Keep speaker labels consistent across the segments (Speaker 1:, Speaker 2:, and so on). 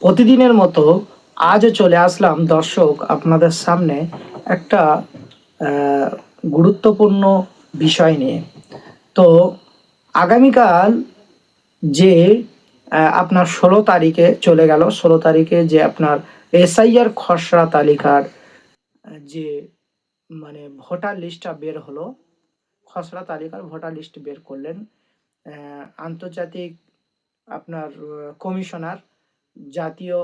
Speaker 1: প্রতিদিনের মতো আজও চলে আসলাম দর্শক আপনাদের সামনে একটা আহ, গুরুত্বপূর্ণ বিষয় নিয়ে। তো আগামীকাল যে আপনার 16 তারিখে চলে গেল, 16 তারিখে যে আপনার এসআইআর খসড়া তালিকার যে মানে ভোটার লিস্টটা বের হলো, খসড়া তালিকার ভোটার লিস্ট বের করলেন আন্তর্জাতিক আপনার কমিশনার, জাতীয়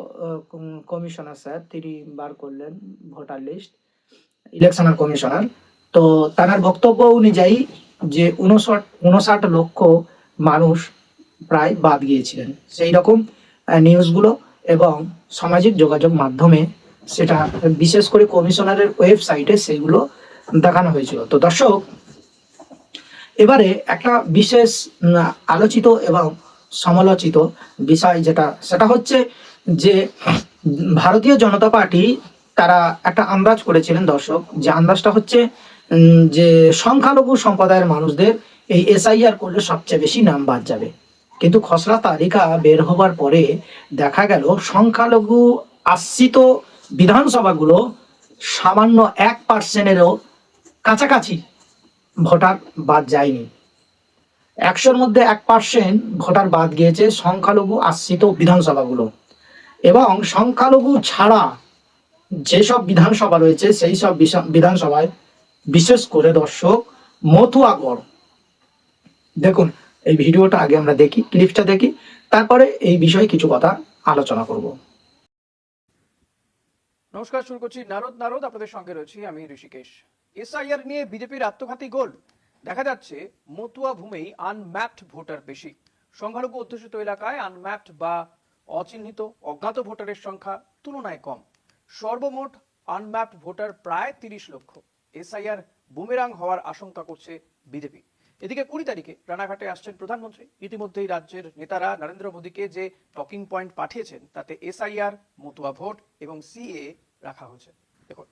Speaker 1: কমিশনার স্যার, তিনি বার করলেন ভোটার লিস্ট, ইলেকশনাল কমিশনার। তো তার বক্তব্য অনুযায়ী যে 59 লক্ষ মানুষ প্রায় বাদ গিয়েছিলেন, সেই রকম নিউজগুলো এবং সামাজিক যোগাযোগ মাধ্যমে সেটা বিশেষ করে কমিশনারের ওয়েবসাইটে সেগুলো দেখানো হয়েছিল। তো দর্শক, এবারে একটা বিশেষ আলোচিত এবং সমালোচিত বিষয় সেটা হচ্ছে যে ভারতীয় জনতা পার্টি তারা একটা আন্দাজ করেছিলেন দর্শক, যে আন্দাজটা হচ্ছে যে সংখ্যালঘু সম্প্রদায়ের মানুষদের এই এসআইআর করলে সবচেয়ে বেশি নাম বাদ যাবে। কিন্তু খসড়া তালিকা বের হবার পরে দেখা গেল সংখ্যালঘু আশ্রিত বিধানসভাগুলো সামান্য 1%-এরও কাছাকাছি ভোটার বাদ যায়নি। 100-র মধ্যে 1% ভোটার বাদ গিয়েছে সংখ্যালঘু আশ্রিত বিধানসভাগুলো। এবং সংখ্যালঘু ছাড়া যেসব বিধানসভা রয়েছে সেই সব বিধানসভায়, বিশেষ করে দর্শক মথুয়াগড়, দেখুন এই ভিডিওটা আগে আমরা দেখি, ক্লিপটা দেখি, তারপরে এই বিষয়ে কিছু কথা আলোচনা করব।
Speaker 2: নমস্কার, শুরু করছি নারদ নারদ। আপনাদের সঙ্গে রয়েছি আমি ঋষিকেশ। এসআইআর নিয়ে বিজেপির আত্মঘাতী গোল। দেখা যাচ্ছে মতুয়া ভূমেই আনম্যাপড ভোটার বেশি। সংখ্যালঘু অধ্যুষিত এলাকায় আনম্যাপড বা অচিহ্নিত অজ্ঞাত ভোটারের সংখ্যা তুলনায় কম। সর্বমোট আনম্যাপড ভোটার প্রায় 30 লক্ষ। এসআইআর বুমেরাং হওয়ার আশঙ্কা করছে বিজেপি। এদিকে 20 তারিখে রানাঘাটে আসছেন প্রধানমন্ত্রী। ইতিমধ্যেই রাজ্যের নেতারা নরেন্দ্র মোদীকে যে টকিং পয়েন্ট পাঠিয়েছেন তাতে এসআইআর, মতুয়া ভোট এবং সিএ রাখা হয়েছে। দেখুন।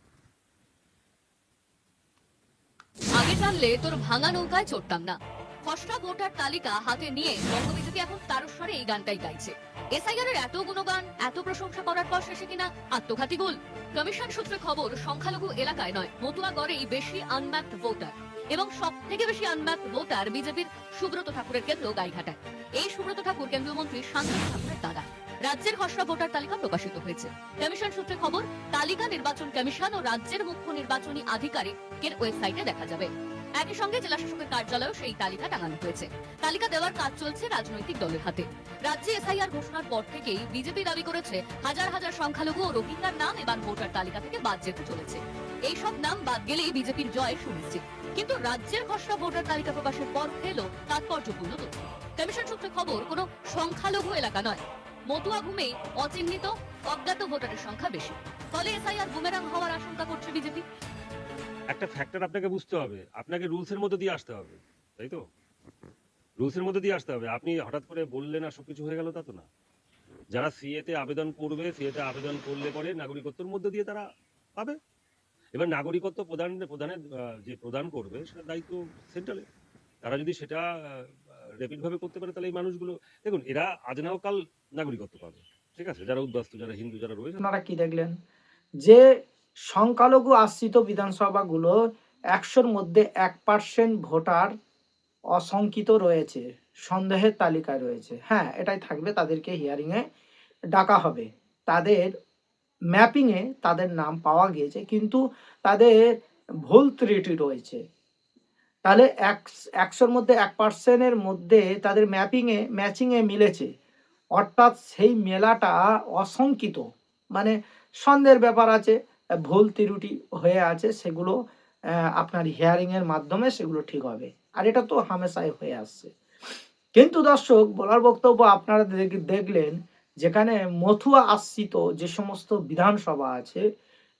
Speaker 3: আগে জানলে তোর ভাঙা নৌকায় চড়তাম না। খসড়া ভোটার তালিকা হাতে নিয়ে বঙ্গবিজেপি এখন তারস্বরে এই গানটাই গাইছে। এসআইআর এর এত গুণগান, এত প্রশংসা করার পর শেষে কিনা আত্মঘাতী গোল। কমিশন সূত্রে খবর, সংখ্যালঘু এলাকায় নয়, মতুয়াগড়েই বেশি আনম্যাপড ভোটার। এবং সব থেকে বেশি আনম্যাপড ভোটার বিজেপির সুব্রত ঠাকুরের কেন্দ্র গাইঘাটায়। এই সুব্রত ঠাকুর কেন্দ্রীয় মন্ত্রী শান্তনু ঠাকুরের দাদা। রাজ্যের খসড়া ভোটার তালিকা প্রকাশিত হয়েছে। কমিশন সূত্রে খবর, তালিকা নির্বাচন কমিশন ও রাজ্যের মুখ্য নির্বাচনী আধিকারিকের ওয়েবসাইটে দেখা যাবে। একই সঙ্গে জেলা শাসকের কার্যালয়েও সেই তালিকা টাঙানো হয়েছে। তালিকা দেওয়ার কাজ চলছে রাজনৈতিক দলের হাতে। রাজ্যে এসআইআর ঘোষণার পর থেকেই বিজেপি দাবি করেছে হাজার হাজার সংখ্যালঘু ও রোহিঙ্গার নাম এবার ভোটার তালিকা থেকে বাদ যেতে চলেছে। এই সব নাম বাদ গেলেই বিজেপির জয় সুনিশ্চিত। কিন্তু রাজ্যের খসড়া ভোটার তালিকা প্রকাশের পর এলো তাৎপর্যপূর্ণ তথ্য। কমিশন সূত্রে খবর, কোনো সংখ্যালঘু এলাকা নয়, মতুয়া ভূমেই অচিহ্নিত অজ্ঞাত ভোটারের সংখ্যা বেশি। ফলে এসআইআর বুমেরাং হওয়ার আশঙ্কা করছে বিজেপি।
Speaker 4: একটা ফ্যাক্টর আপনাকে বুঝতে হবে, আপনাকে রুলসের মধ্যে দিয়ে আসতে হবে, তাই তো? রুলসের মধ্যে দিয়ে আসতে হবে। আপনি হঠাৎ করে বললেন আর সবকিছু হয়ে গেল তা তো না। যারা সিএতে আবেদন করবে, সিএতে আবেদন করলে পরে নাগরিকত্বের মধ্যে দিয়ে তারা পাবে। এবার নাগরিকত্ব প্রদানের যে প্রদান করবে সেটা দায়িত্ব সেন্ট্রালে। তারা যদি সেটা র্যাপিড ভাবে করতে পারে তাহলে এই মানুষগুলো, দেখুন, এরা আজ নাও কাল নাগরিকত্ব পাবে। ঠিক আছে, যারা উদ্বাস্তু, যারা হিন্দু, যারা রয়েছে।
Speaker 1: আপনারা কি দেখলেন যে সংখ্যালঘু আশ্রিত বিধানসভাগুলো 100-র মধ্যে 1% ভোটার অসংখ্যিত রয়েছে, সন্দেহের তালিকায় রয়েছে। হ্যাঁ, এটাই থাকবে, তাদেরকে হিয়ারিংয়ে ডাকা হবে। তাদের ম্যাপিংয়ে তাদের নাম পাওয়া গিয়েছে, কিন্তু তাদের ভুল ত্রুটি রয়েছে। তাহলে 100-র মধ্যে 1%-এর মধ্যে তাদের ম্যাচিংয়ে মিলেছে, অর্থাৎ সেই মেলাটা অসংখ্যিত, মানে সন্দেহের ব্যাপার আছে, ভুল ত্রুটি হয়ে আছে, সেগুলো আপনার হিয়ারিংয়ের মাধ্যমে সেগুলো ঠিক হবে। আর এটা তো হামেশাই হয়ে আসছে। কিন্তু দর্শক, বলার বক্তব্য, আপনারা দেখলেন যেখানে মথুয়া আশ্রিত যে সমস্ত বিধানসভা আছে,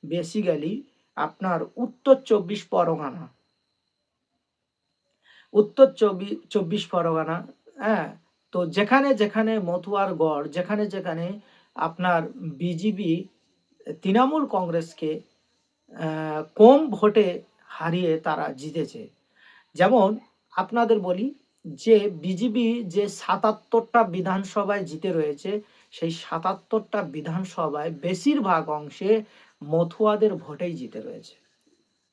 Speaker 1: বেসিক্যালি আপনার উত্তর চব্বিশ পরগনা, হ্যাঁ। তো যেখানে যেখানে মথুয়ার গড়, যেখানে যেখানে আপনার বিজেপি তৃণমূল কংগ্রেসকে কম ভোটে হারিয়ে তারা জিতেছে। যেমন আপনাদের বলি যে বিজেপি যে 77টা বিধানসভায় জিতে রয়েছে, সেই ৭৭টা বিধানসভায় বেশিরভাগ অংশে মতুয়াদের ভোটেই জিতে রয়েছে।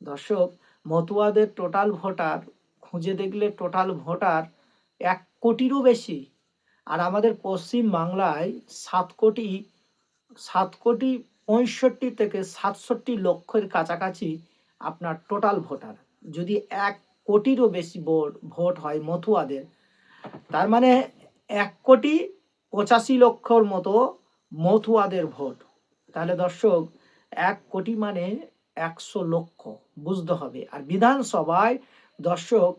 Speaker 1: দর্শক, মতুয়াদের টোটাল ভোটার খুঁজে দেখলে টোটাল ভোটার ১ কোটিরও বেশি। আর আমাদের পশ্চিম বাংলায় ৭ কোটি ৬৫ থেকে ৬৭ লক্ষের কাছাকাছি আপনার টোটাল ভোটার। যদি ১ কোটিরও বেশি ভোট হয় মতুয়াদের, তার মানে ১,৮৫,০০,০০০ মতো মতুয়াদের ভোট। তাহলে দর্শক, ১ কোটি মানে ১০০ লক্ষ, বুঝতে হবে। আর বিধানসভায় দর্শক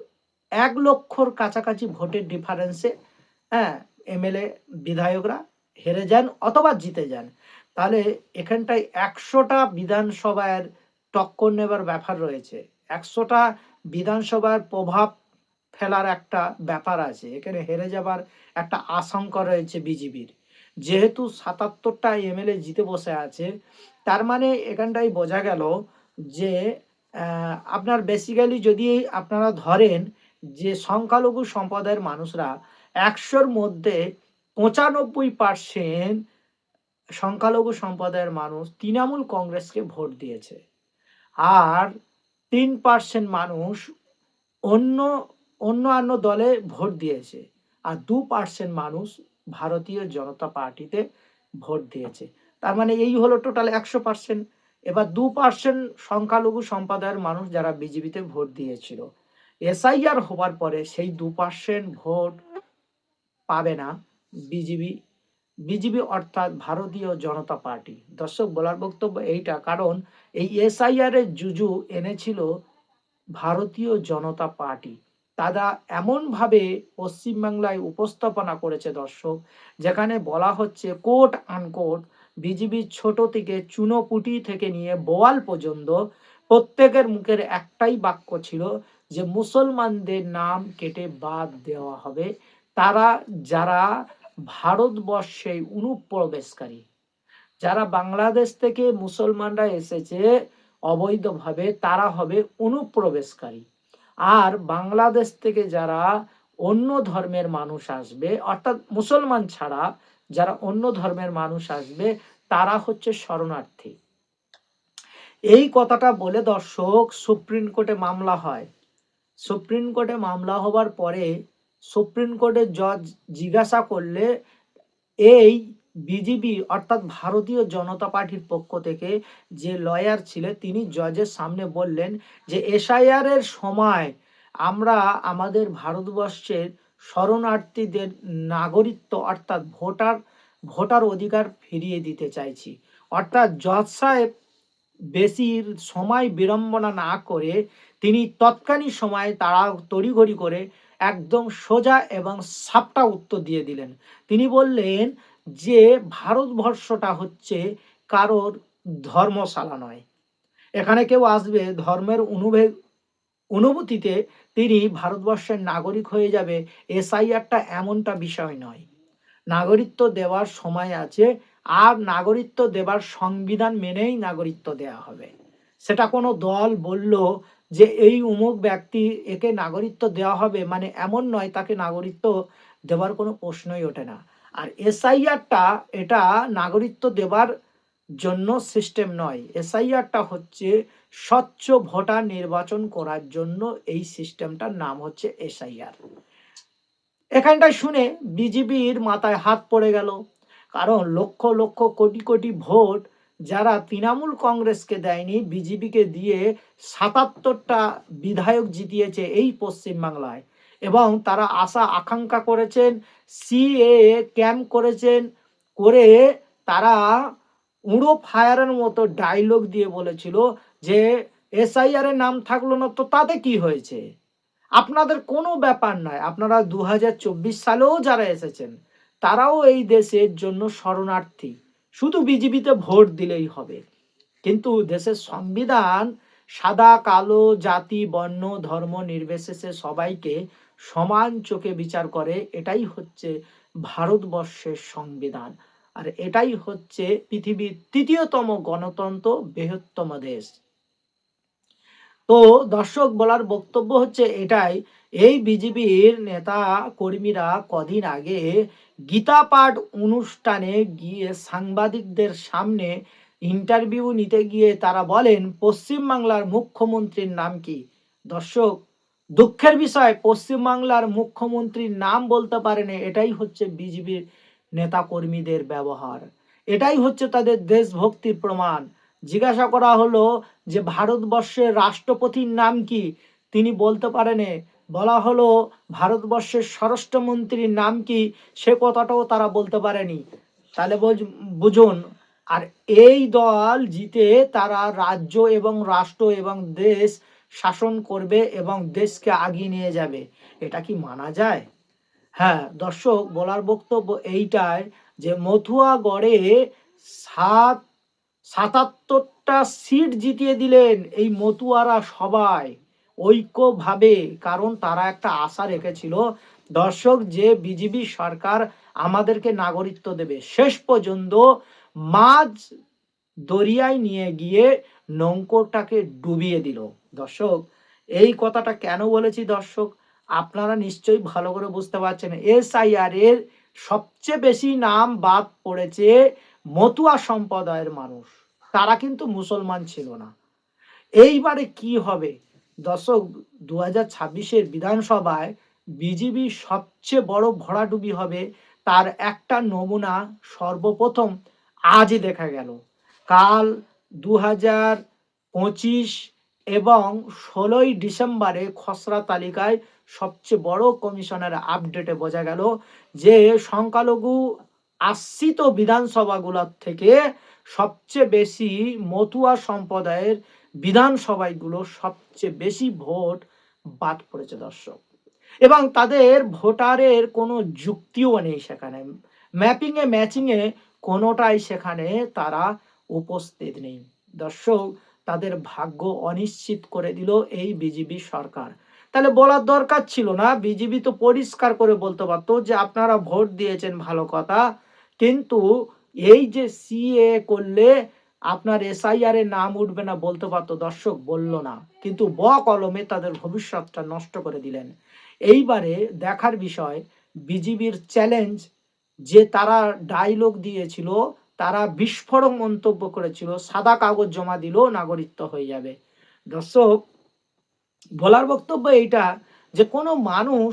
Speaker 1: ১ লক্ষর কাছাকাছি ভোটের ডিফারেন্সে এমএলএ বিধায়করা হেরে যান অথবা জিতে যান। তাহলে এখানটায় ১০০টা বিধানসভার টক্কর নেবার ব্যাপার রয়েছে, ১০০টা বিধানসভার প্রভাব ফেলার একটা ব্যাপার আছে। এখানে হেরে যাবার একটা আশঙ্কা রয়েছে বিজেপির। যেহেতু ৭৭টা এমএলএ জিতে বসে আছে, তার মানে এখানটাই বোঝা গেল যে আপনার বেসিক্যালি যদি আপনারা ধরেন যে সংখ্যালঘু সম্প্রদায়ের মানুষরা ১০০-র মধ্যে ৯৫% সংখ্যালঘু সম্প্রদায়ের মানুষ তৃণমূল কংগ্রেসকে ভোট দিয়েছে, আর ৩% মানুষ অন্যান্য দলে ভোট দিয়েছে, আর ২% মানুষ ভারতীয় জনতা পার্টিতে ভোট দিয়েছে। তার মানে এই হলো টোটাল ১০০%। এবার ২% সংখ্যালঘু সম্প্রদায়ের মানুষ যারা বিজেপিতে ভোট দিয়েছিল, এসআইআর হবার পরে সেই ২% ভোট পাবে না বিজেপি অর্থাৎ ভারতীয় জনতা পার্টি। দর্শক, বলার বক্তব্য এইটা, কারণ এই এসআইআর এর জুজু এনেছিল ভারতীয় জনতা পার্টি। তারা এমনভাবে পশ্চিমবাংলায় উপস্থাপনা করেছে দর্শক, যেখানে বলা হচ্ছে কোট আনকোট বিজেপির ছোট থেকে চুনোপুটি থেকে নিয়ে বোয়াল পর্যন্ত প্রত্যেকের মুখের একটাই বাক্য ছিল যে মুসলমানদের নাম কেটে বাদ দেওয়া হবে, তারা যারা ভারতবর্ষে অনুপ্রবেশকারী, যারা বাংলাদেশ থেকে মুসলমানরা এসেছে অবৈধভাবে, তারা হবে অনুপ্রবেশকারী। আর বাংলাদেশ থেকে যারা অন্য ধর্মের মানুষ আসবে, অর্থাৎ মুসলমান ছাড়া যারা অন্য ধর্মের মানুষ আসবে, তারা হচ্ছে শরণার্থী। এই কথাটা বলে দর্শক সুপ্রিম কোর্টে মামলা হয়। সুপ্রিম কোর্টে মামলা হবার পরে সুপ্রিম কোর্টের জজ জিজ্ঞাসা করলে এই বিজেপি অর্থাৎ ভারতীয় জনতা পার্টির পক্ষ থেকে যে লয়ার ছিলেন, তিনি জজের সামনে বললেন যে এসআইআর এর সময় আমরা আমাদের ভারতবর্ষের শরণার্থীদের নাগরিকত্ব অর্থাৎ ভোটার অধিকার ফিরিয়ে দিতে চাইছি। অর্থাৎ জজ সাহেব বেশি সময় বিড়ম্বনা না করে তিনি তৎকালীন সময়ে তারা তড়িঘড়ি করে একদম সোজা এবং সাপটা উত্তর দিয়ে দিলেন। তিনি বললেন যে ভারতবর্ষটা হচ্ছে কারোর ধর্মশালা নয়, এখানে কেউ আসবে ধর্মের অনুভূতিতে তিনি ভারতবর্ষের নাগরিক হয়ে যাবে, এসআইআরটা এমনটা বিষয় নয়। নাগরিকত্ব দেওয়ার সময় আছে, আর নাগরিকত্ব দেবার সংবিধান মেনেই নাগরিকত্ব দেওয়া হবে। সেটা কোনো দল বলল যে এই অমুক ব্যক্তি একে নাগরিকত্ব দেওয়া হবে মানে এমন নয়, তাকে নাগরিকত্ব দেওয়ার কোনো প্রশ্নই ওঠে না। আর এসআইআরটা এটা নাগরিকত্ব দেবার জন্য সিস্টেম নয়, এসআইআরটা হচ্ছে স্বচ্ছ ভোটার নির্বাচন করার জন্য এই সিস্টেমটার নাম হচ্ছে এসআইআর। এখানটায় শুনে বিজেপির মাথায় হাত পড়ে গেল, কারণ লক্ষ লক্ষ কোটি কোটি ভোট যারা তৃণমূল কংগ্রেসকে দেয়নি, বিজেপিকে দিয়ে ৭৭টা বিধায়ক জিতিয়েছে এই পশ্চিমবাংলায়, এবং তারা আশা আকাঙ্ক্ষা করেছেন, সিএএ ক্যাম্প করেছেন, করে তারা উড়ো ফায়ারের মতো ডায়লগ দিয়ে বলেছিল যে এসআইআর এর নাম থাকলো না তো তাতে কি হয়েছে, আপনাদের কোনো ব্যাপার নয়, আপনারা ২০২৪ সালেও যারা এসেছেন তারাও এই দেশের জন্য শরণার্থী, শুধু বিজেপিতে ভোট দিলেই হবে। কিন্তু দেশের সংবিধান সাদা কালো জাতি বর্ণ ধর্ম নির্বিশেষে সবাইকে সমান চোখে বিচার করে, এটাই হচ্ছে ভারতবর্ষের সংবিধান। আর এটাই হচ্ছে পৃথিবীর ৩য়তম গণতন্ত্র, বৃহত্তম দেশ। তো দর্শক, বলার বক্তব্য হচ্ছে এটাই এই বিজেপির নেতা কর্মীরা কদিন আগে গীতা পাঠ অনুষ্ঠানে গিয়ে সাংবাদিকদের সামনে ইন্টারভিউ নিতে গিয়ে তারা বলেন পশ্চিমবাংলার মুখ্যমন্ত্রীর নাম কি। দর্শক, দুঃখের বিষয় পশ্চিমবাংলার মুখ্যমন্ত্রীর নাম বলতে পারেনি। এটাই হচ্ছে বিজেপির নেতা কর্মীদের ব্যবহার, এটাই হচ্ছে তাদের দেশভক্তির প্রমাণ। জিজ্ঞাসা করা হলো যে ভারতবর্ষের রাষ্ট্রপতির নাম কি, তিনি বলতে পারেনি। বলা হলো ভারতবর্ষের স্বরাষ্ট্রমন্ত্রীর নাম কি, সে কথাটাও তারা বলতে পারেনি। তাহলে বুঝুন, আর এই দল জিতে তারা রাজ্য এবং রাষ্ট্র এবং দেশ শাসন করবে এবং দেশকে আগিয়ে নিয়ে যাবে, এটা কি মানা যায়? হ্যাঁ দর্শক, বলার বক্তব্য এইটাই যে মথুয়াগড়ে 77টা সিট জিতিয়ে দিলেন এই মতুয়ারা সবাই ঐক্যভাবে। কারণ তারা একটা আশা রেখেছিল দর্শক যে বিজেপি সরকার আমাদেরকে নাগরিকত্ব দেবে। শেষ পর্যন্ত মাঝ দরিয়ায় নিয়ে গিয়ে নৌকোটাকে ডুবিয়ে দিল। দর্শক, এই কথাটা কেন বলেছি দর্শক, আপনারা নিশ্চয়ই ভালো করে বুঝতে পারছেন। SIR এর সবচেয়ে বেশি নাম বাদ পড়েছে মতুয়া সম্প্রদায়ের মানুষ, তারা কিন্তু মুসলমান ছিল না। এইবারে কি হবে দর্শক, 2026-এর বিধানসভায় বিজেপি সবচেয়ে বড় ভরাডুবি হবে, তার একটা নমুনা সর্বপ্রথম আজই দেখা গেল। কাল 2025 এবং 16ই ডিসেম্বরে খসড়া তালিকায় সবচেয়ে বড় কমিশনের আপডেটে বোঝা গেল যে সংখ্যালঘু আশ্রিত বিধানসভাগুলোর থেকে সবচেয়ে বেশি মতুয়া সম্প্রদায়ের বিধানসভাগুলো সবচেয়ে বেশি ভোট বাদ পড়েছে দর্শক। এবং তাদের ভোটারের কোনো যুক্তিও নেই সেখানে, ম্যাপিংয়ে ম্যাচিংয়ে কোনোটাই সেখানে তারা উপস্থিত নেই। দর্শক, তাদের ভাগ্য অনিশ্চিত করে দিল এই বিজেপি সরকার। তাহলে বলার দরকার ছিল না, বিজেপি তো পরিষ্কার করে বলতে পারতো যে আপনারা ভোট দিয়েছেন ভালো কথা, কিন্তু এই যে CA করলে আপনার SIR এর নাম উঠবে না বলতে পারতো। দর্শক, বলল না, কিন্তু কলমে তাদের ভবিষ্যৎটা নষ্ট করে দিলেন। এইবারে দেখার বিষয় বিজেপির চ্যালেঞ্জ, যে তারা ডায়লগ দিয়েছিল, তারা বিস্ফোরক মন্তব্য করেছিল সাদা কাগজ জমা দিলেও নাগরিকত্ব হয়ে যাবে। দর্শক, বলার বক্তব্য এইটা যে কোনো মানুষ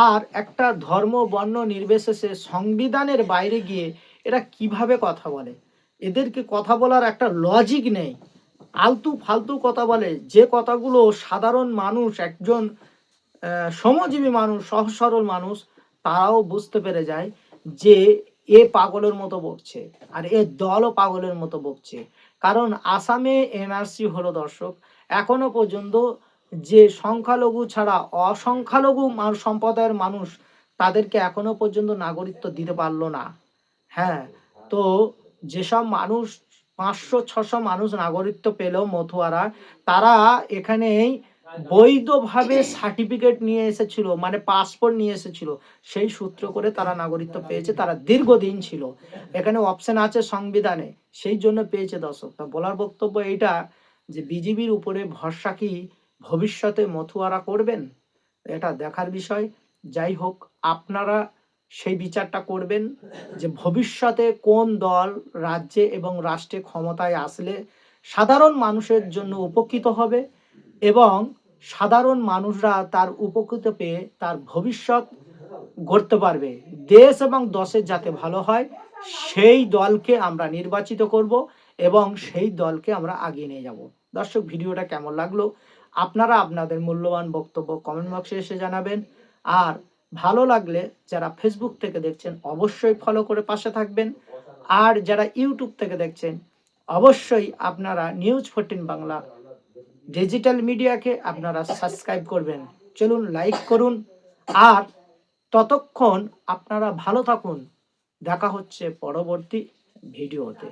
Speaker 1: আর একটা ধর্ম বর্ণ নির্বিশেষে সংবিধানের বাইরে গিয়ে এরা কিভাবে কথা বলে, এদেরকে কথা বলার একটা লজিক নেই, আলতু ফালতু কথা বলে, যে কথাগুলো সাধারণ মানুষ, একজন শ্রমজীবী মানুষ, সহজ সরল মানুষ তারাও বুঝতে পেরে যায় যে এ পাগলের মতো বকছে আর এ দলও পাগলের মতো বকছে। কারণ আসামে NRC হলো দর্শক, এখনো পর্যন্ত যে সংখ্যালঘু ছাড়া অসংখ্যালঘু সম্প্রদায়ের মানুষ তাদেরকে এখনো পর্যন্ত নাগরিকত্ব দিতে পারলো না। হ্যাঁ, তো যেসব মানুষ 500-600 মানুষ নাগরিকত্ব পেল মথুয়ারা, তারা এখানেই বৈধভাবে সার্টিফিকেট নিয়ে এসেছিল, মানে পাসপোর্ট নিয়ে এসেছিল, সেই সূত্র করে তারা নাগরিকত্ব পেয়েছে। তারা দীর্ঘদিন ছিল এখানে, অপশন আছে সংবিধানে, সেই জন্য পেয়েছে দর্শক। তা বলার বক্তব্য এইটা যে বিজেপির উপরে ভরসা কি ভবিষ্যতে মথুয়ারা করবেন, এটা দেখার বিষয়। যাই হোক, আপনারা সেই বিচারটা করবেন যে ভবিষ্যতে কোন দল রাজ্যে এবং রাষ্ট্রে ক্ষমতায় আসলে সাধারণ মানুষের জন্য উপকৃত হবে এবং সাধারণ মানুষরা তার উপকৃত পেয়ে তার ভবিষ্যৎ গড়তে পারবে। দেশ এবং দশের যাতে ভালো হয় সেই দলকে আমরা নির্বাচিত করব এবং সেই দলকে আমরা আগিয়ে নিয়ে যাব। দর্শক, ভিডিওটা কেমন লাগলো আপনারা আপনাদের মূল্যবান বক্তব্য কমেন্ট বক্সে এসে জানাবেন। আর ভালো লাগলে যারা ফেসবুক থেকে দেখছেন অবশ্যই ফলো করে পাশে থাকবেন, আর যারা ইউটিউব থেকে দেখছেন অবশ্যই আপনারা নিউজ 14 বাংলা ডিজিটাল মিডিয়াকে আপনারা সাবস্ক্রাইব করবেন। চলুন লাইক করুন, আর ততক্ষণ আপনারা ভালো থাকুন। দেখা হচ্ছে পরবর্তী ভিডিওতে।